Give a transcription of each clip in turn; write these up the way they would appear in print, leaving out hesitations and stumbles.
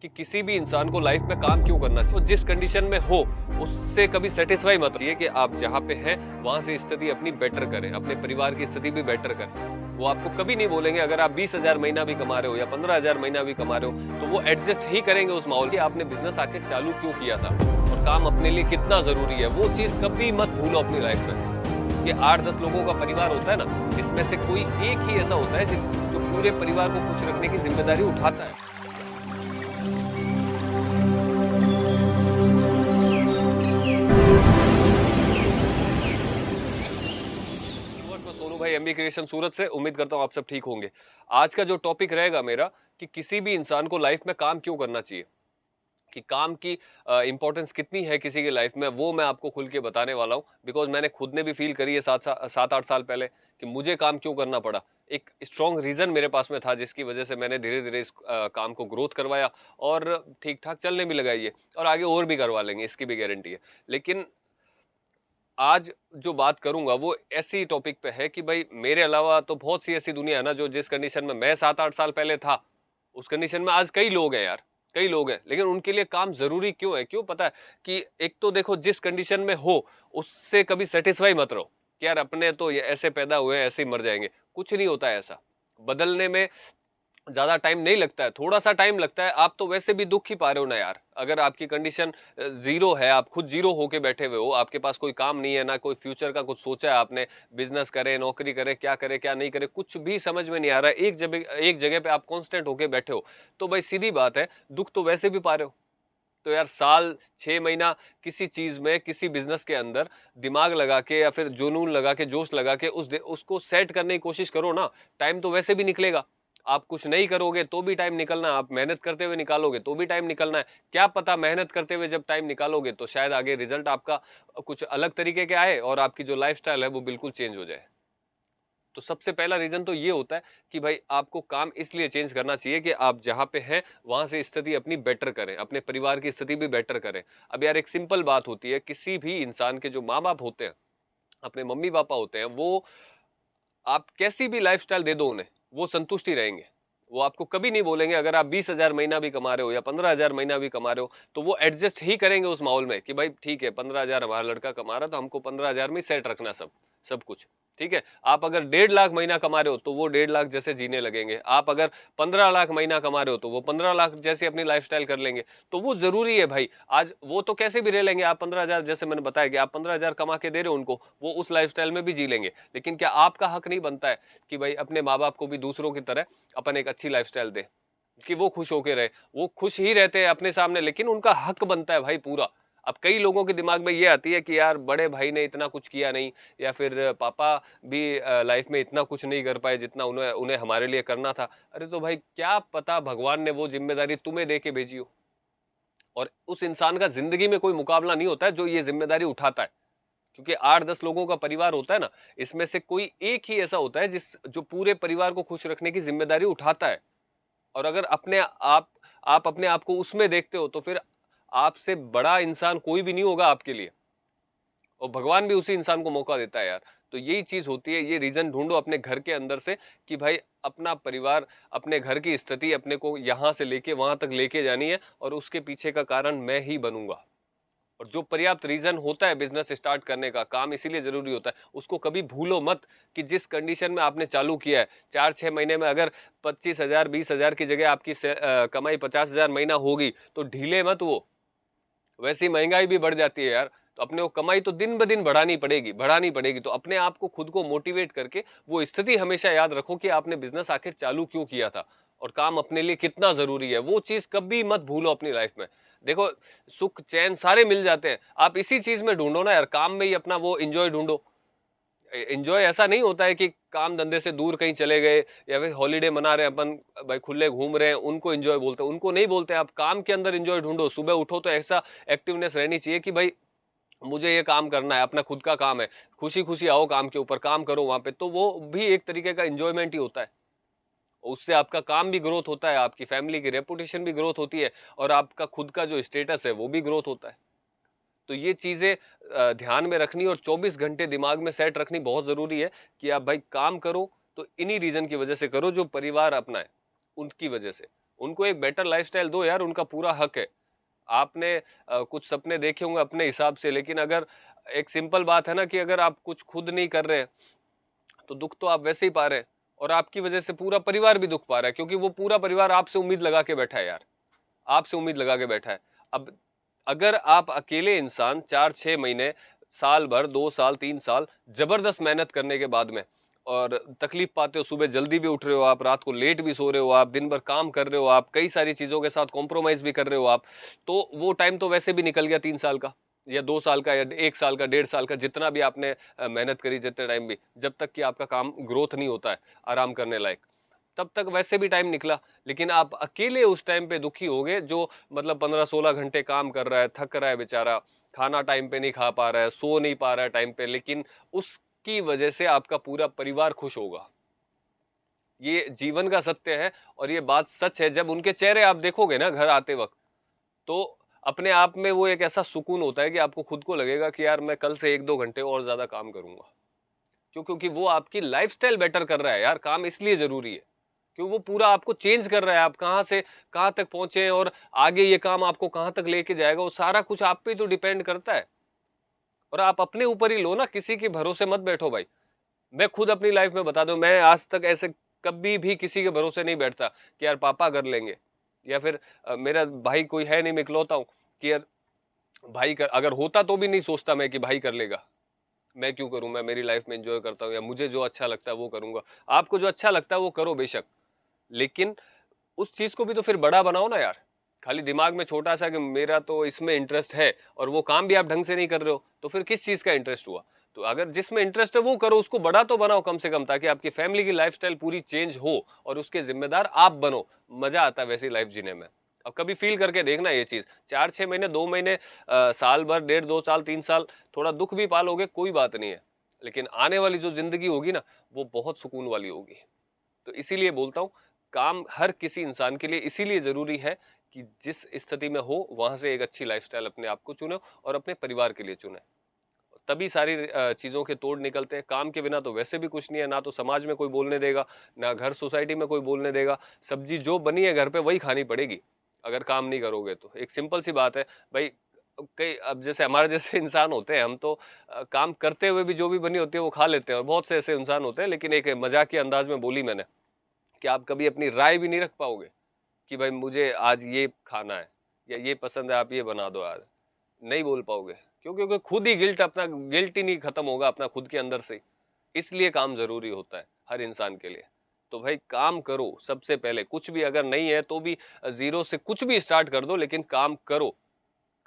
कि किसी भी इंसान को लाइफ में काम क्यों करना चाहिए, तो जिस कंडीशन में हो उससे कभी सेटिस्फाई मत रहिए कि आप जहाँ पे हैं वहां से स्थिति अपनी बेटर करें, अपने परिवार की स्थिति भी बेटर करें। वो आपको कभी नहीं बोलेंगे, अगर आप 20,000 महीना भी कमा रहे हो या 15,000 महीना भी कमा रहे हो तो वो एडजस्ट ही करेंगे उस माहौल की आपने बिजनेस आखिर चालू क्यों किया था और काम अपने लिए कितना जरूरी है। वो चीज कभी मत भूलो अपनी लाइफ में कि 8-10 लोगों का परिवार होता है ना, इसमें से कोई एक ही ऐसा होता है जो पूरे परिवार को खुश रखने की जिम्मेदारी उठाता है। सोनू भाई, एमबी क्रिएशन सूरत से। उम्मीद करता हूँ आप सब ठीक होंगे। आज का जो टॉपिक रहेगा मेरा कि किसी भी इंसान को लाइफ में काम क्यों करना चाहिए, कि काम की इंपॉर्टेंस कितनी है किसी की लाइफ में, वो मैं आपको खुल के बताने वाला हूँ। बिकॉज मैंने खुद ने भी फील करी है 7-8 साल पहले कि मुझे काम क्यों करना पड़ा। एक स्ट्रॉन्ग रीजन मेरे पास में था जिसकी वजह से मैंने धीरे धीरे इस काम को ग्रोथ करवाया और ठीक ठाक चलने भी लगाई है, और आगे और भी करवा लेंगे, इसकी भी गारंटी है। लेकिन आज जो बात करूंगा वो ऐसी टॉपिक पे है कि भाई मेरे अलावा तो बहुत सी ऐसी दुनिया है ना, जो जिस कंडीशन में मैं 7-8 साल पहले था उस कंडीशन में आज कई लोग हैं यार, कई लोग हैं। लेकिन उनके लिए काम जरूरी क्यों है, क्यों पता है कि एक तो देखो, जिस कंडीशन में हो उससे कभी सेटिस्फाई मत रहो कि यार अपने तो ये ऐसे पैदा हुए हैं ऐसे ही मर जाएंगे। कुछ नहीं होता है ऐसा। बदलने में ज्यादा टाइम नहीं लगता है, थोड़ा सा टाइम लगता है। आप तो वैसे भी दुख ही पा रहे हो ना यार। अगर आपकी कंडीशन जीरो है, आप खुद जीरो होके बैठे हुए हो, आपके पास कोई काम नहीं है ना, कोई फ्यूचर का कुछ सोचा है आपने, बिजनेस करे, नौकरी करे क्या नहीं करे, कुछ भी समझ में नहीं आ रहा है, एक जगह पे आप कांस्टेंट होके बैठे हो, तो भाई सीधी बात है, दुख तो वैसे भी पा रहे हो। तो यार साल 6 महीना किसी चीज में, किसी बिजनेस के अंदर दिमाग लगा के या फिर जुनून लगा के, जोश लगा के उसको सेट करने की कोशिश करो ना। टाइम तो वैसे भी निकलेगा। आप कुछ नहीं करोगे तो भी टाइम निकलना है, आप मेहनत करते हुए निकालोगे तो भी टाइम निकलना है। क्या पता मेहनत करते हुए जब टाइम निकालोगे तो शायद आगे रिजल्ट आपका कुछ अलग तरीके के आए और आपकी जो लाइफस्टाइल है वो बिल्कुल चेंज हो जाए। तो सबसे पहला रीजन तो ये होता है कि भाई आपको काम इसलिए चेंज करना चाहिए कि आप जहां पे हैं वहां से स्थिति अपनी बेटर करें, अपने परिवार की स्थिति भी बेटर करें। अब यार एक सिंपल बात होती है, किसी भी इंसान के जो माँ बाप होते हैं, अपने मम्मी पापा होते हैं, वो आप कैसी भी लाइफस्टाइल दे दो उन्हें, वो संतुष्टि रहेंगे। वो आपको कभी नहीं बोलेंगे, अगर आप 20,000 महीना भी कमा रहे हो या 15,000 महीना भी कमा रहे हो तो वो एडजस्ट ही करेंगे उस माहौल में कि भाई ठीक है, 15,000 हमारा लड़का कमा रहा, तो हमको 15,000 में सेट रखना सब सब कुछ। ठीक है, आप अगर 1.5 लाख महीना कमा रहे हो तो वो 1.5 लाख जैसे जीने लगेंगे। आप अगर 15 लाख महीना कमा रहे हो तो वो 15 लाख जैसे अपनी लाइफस्टाइल कर लेंगे। तो वो जरूरी है भाई। आज वो तो कैसे भी रह लेंगे, आप 15,000, जैसे मैंने बताया कि आप 15,000 कमा के दे रहे हो उनको, वो उस लाइफस्टाइल में भी जी लेंगे। लेकिन क्या आपका हक नहीं बनता है कि भाई अपने माँ बाप को भी दूसरों की तरह अपन एक अच्छी लाइफस्टाइल दे, कि वो खुश होके रहे। वो खुश ही रहते हैं अपने सामने, लेकिन उनका हक बनता है भाई पूरा। अब कई लोगों के दिमाग में ये आती है कि यार बड़े भाई ने इतना कुछ किया नहीं, या फिर पापा भी लाइफ में इतना कुछ नहीं कर पाए जितना उन्हें उन्हें हमारे लिए करना था। अरे तो भाई क्या पता भगवान ने वो जिम्मेदारी तुम्हें दे के भेजी हो, और उस इंसान का जिंदगी में कोई मुकाबला नहीं होता है जो ये जिम्मेदारी उठाता है। क्योंकि 8-10 लोगों का परिवार होता है ना, इसमें से कोई एक ही ऐसा होता है जो पूरे परिवार को खुश रखने की जिम्मेदारी उठाता है। और अगर आप अपने आप को उसमें देखते हो तो फिर आपसे बड़ा इंसान कोई भी नहीं होगा आपके लिए, और भगवान भी उसी इंसान को मौका देता है यार। तो यही चीज होती है, ये रीजन ढूंढो अपने घर के अंदर से कि भाई अपना परिवार, अपने घर की स्थिति अपने को यहां से लेके वहां तक लेके जानी है, और उसके पीछे का कारण मैं ही बनूंगा। और जो पर्याप्त रीजन होता है बिजनेस स्टार्ट करने का, काम इसीलिए जरूरी होता है, उसको कभी भूलो मत कि जिस कंडीशन में आपने चालू किया है, 4-6 महीने में अगर 25,000 20,000 की जगह आपकी कमाई 50,000 महीना होगी तो ढीले मत। वो वैसी महंगाई भी बढ़ जाती है यार, तो अपने को कमाई तो दिन ब दिन बढ़ानी पड़ेगी। तो अपने आप को खुद को मोटिवेट करके वो स्थिति हमेशा याद रखो कि आपने बिजनेस आखिर चालू क्यों किया था और काम अपने लिए कितना जरूरी है। वो चीज कभी मत भूलो अपनी लाइफ में। देखो, सुख चैन सारे मिल जाते हैं, आप इसी चीज में ढूंढो ना यार, काम में ही अपना वो एंजॉय ढूंढो। एंजॉय ऐसा नहीं होता है कि काम धंधे से दूर कहीं चले गए या फिर हॉलीडे मना रहे हैं अपन, भाई खुले घूम रहे हैं, उनको एंजॉय बोलते हैं। उनको नहीं बोलते, आप काम के अंदर एंजॉय ढूंढो। सुबह उठो तो ऐसा एक्टिवनेस रहनी चाहिए कि भाई मुझे ये काम करना है, अपना खुद का काम है, खुशी खुशी आओ काम के ऊपर, काम करो वहां पे। तो वो भी एक तरीके का एंजॉयमेंट ही होता है। उससे आपका काम भी ग्रोथ होता है, आपकी फैमिली की रेपुटेशन भी ग्रोथ होती है, और आपका खुद का जो स्टेटस है वो भी ग्रोथ होता है। तो ये चीजें ध्यान में रखनी और 24 घंटे दिमाग में सेट रखनी बहुत जरूरी है कि आप भाई काम करो तो इन्हीं रीजन की वजह से करो, जो परिवार अपना है उनकी वजह से। उनको एक बेटर लाइफस्टाइल दो यार, उनका पूरा हक है। आपने कुछ सपने देखे होंगे अपने हिसाब से, लेकिन अगर एक सिंपल बात है ना कि अगर आप कुछ खुद नहीं कर रहे तो दुख तो आप वैसे ही पा रहे हैं, और आपकी वजह से पूरा परिवार भी दुख पा रहा है, क्योंकि वो पूरा परिवार आपसे उम्मीद लगा के बैठा है यार, आपसे उम्मीद लगा के बैठा है। अब अगर आप अकेले इंसान 4-6 महीने, साल भर, 2 साल, 3 साल जबरदस्त मेहनत करने के बाद में और तकलीफ पाते हो, सुबह जल्दी भी उठ रहे हो आप, रात को लेट भी सो रहे हो आप, दिन भर काम कर रहे हो आप, कई सारी चीज़ों के साथ कॉम्प्रोमाइज़ भी कर रहे हो आप, तो वो टाइम तो वैसे भी निकल गया 3 साल का या 2 साल का या 1 साल का, 1.5 साल का, जितना भी आपने मेहनत करी जितने टाइम भी, जब तक कि आपका काम ग्रोथ नहीं होता है आराम करने लायक, तब तक वैसे भी टाइम निकला। लेकिन आप अकेले उस टाइम पे दुखी होगे जो मतलब 15-16 घंटे काम कर रहा है, थक रहा है बेचारा, खाना टाइम पे नहीं खा पा रहा है, सो नहीं पा रहा है टाइम पे, लेकिन उसकी वजह से आपका पूरा परिवार खुश होगा। ये जीवन का सत्य है और ये बात सच है। जब उनके चेहरे आप देखोगे ना घर आते वक्त, तो अपने आप में वो एक ऐसा सुकून होता है कि आपको खुद को लगेगा कि यार मैं कल से 1-2 घंटे और ज्यादा काम करूंगा। क्यों? क्योंकि वो आपकी लाइफस्टाइल बेटर कर रहा है यार, काम इसलिए जरूरी है कि वो पूरा आपको चेंज कर रहा है, आप कहाँ से कहाँ तक पहुंचे हैं और आगे ये काम आपको कहाँ तक लेके जाएगा, वो सारा कुछ आप पे ही तो डिपेंड करता है। और आप अपने ऊपर ही लो ना, किसी के भरोसे मत बैठो भाई। मैं खुद अपनी लाइफ में बता दूं, मैं आज तक ऐसे कभी भी किसी के भरोसे नहीं बैठता कि यार पापा कर लेंगे, या फिर मेरा भाई कोई है नहीं, मैं इकलौता हूं कि यार भाई कर, अगर होता तो भी नहीं सोचता मैं कि भाई कर लेगा। मैं क्यों करूं, मैं मेरी लाइफ में एंजॉय करता हूं, या मुझे जो अच्छा लगता है वो करूंगा। आपको जो अच्छा लगता है वो करो बेशक, लेकिन उस चीज को भी तो फिर बड़ा बनाओ ना यार। खाली दिमाग में छोटा सा कि मेरा तो इसमें इंटरेस्ट है और वो काम भी आप ढंग से नहीं कर रहे हो, तो फिर किस चीज का इंटरेस्ट हुआ? तो अगर जिसमें इंटरेस्ट है वो करो, उसको बड़ा तो बनाओ कम से कम, ताकि आपकी फैमिली की लाइफस्टाइल पूरी चेंज हो और उसके जिम्मेदार आप बनो। मजा आता है वैसी लाइफ जीने में। अब कभी फील करके देखना ये चीज, 4-6 महीने, 2 महीने, साल भर, 1.5 2 साल, 3 साल थोड़ा दुख भी पालोगे, कोई बात नहीं है, लेकिन आने वाली जो जिंदगी होगी ना, वो बहुत सुकून वाली होगी। तो इसीलिए बोलता हूँ, काम हर किसी इंसान के लिए इसीलिए ज़रूरी है कि जिस स्थिति में हो वहाँ से एक अच्छी लाइफ़स्टाइल अपने आप को चुनो और अपने परिवार के लिए चुने। तभी सारी चीज़ों के तोड़ निकलते हैं। काम के बिना तो वैसे भी कुछ नहीं है, ना तो समाज में कोई बोलने देगा, ना घर सोसाइटी में कोई बोलने देगा। सब्ज़ी जो बनी है घर पे वही खानी पड़ेगी, अगर काम नहीं करोगे तो। एक सिंपल सी बात है भाई। कई अब जैसे हमारे जैसे इंसान होते हैं हम, तो काम करते हुए भी जो भी बनी होती है वो खा लेते हैं, और बहुत से ऐसे इंसान होते हैं, लेकिन एक मज़ाकिया अंदाज में बोली मैंने कि आप कभी अपनी राय भी नहीं रख पाओगे कि भाई मुझे आज ये खाना है या ये पसंद है, आप ये बना दो यार। नहीं बोल पाओगे। क्यों? क्योंकि खुद ही गिल्ट ही नहीं खत्म होगा अपना खुद के अंदर से ही। इसलिए काम जरूरी होता है हर इंसान के लिए। तो भाई काम करो सबसे पहले, कुछ भी अगर नहीं है तो भी जीरो से कुछ भी स्टार्ट कर दो, लेकिन काम करो।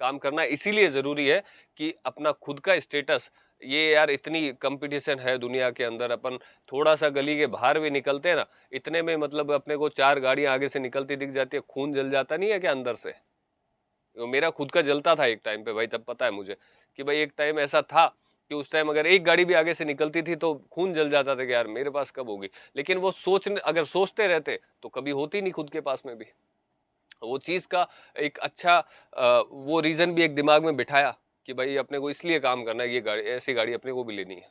काम करना इसीलिए ज़रूरी है कि अपना खुद का स्टेटस, ये यार इतनी कंपटीशन है दुनिया के अंदर, अपन थोड़ा-सा गली के बाहर भी निकलते हैं ना, इतने में मतलब अपने को 4 गाड़ियाँ आगे से निकलती दिख जाती है, खून जल जाता नहीं है क्या अंदर से? मेरा खुद का जलता था एक टाइम पे भाई, तब पता है मुझे कि भाई एक टाइम ऐसा था कि उस टाइम अगर एक गाड़ी भी आगे से निकलती थी तो खून जल जाता था कि यार मेरे पास कब होगी? लेकिन वो अगर सोचते रहते तो कभी होती नहीं खुद के पास में भी। वो चीज़ का एक अच्छा वो रीज़न भी एक दिमाग में बिठाया कि भाई अपने को इसलिए काम करना है, ये गाड़ी, ऐसी गाड़ी अपने को भी लेनी है।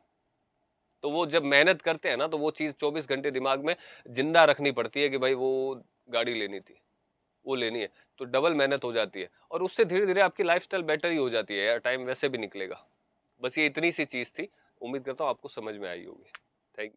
तो वो जब मेहनत करते हैं ना, तो वो चीज़ 24 घंटे दिमाग में ज़िंदा रखनी पड़ती है कि भाई वो गाड़ी लेनी थी, वो लेनी है। तो डबल मेहनत हो जाती है और उससे धीरे-धीरे आपकी लाइफ़स्टाइल बेटर ही हो जाती है यार, टाइम वैसे भी निकलेगा। बस ये इतनी सी चीज़ थी, उम्मीद करता हूँ आपको समझ में आई होगी। थैंक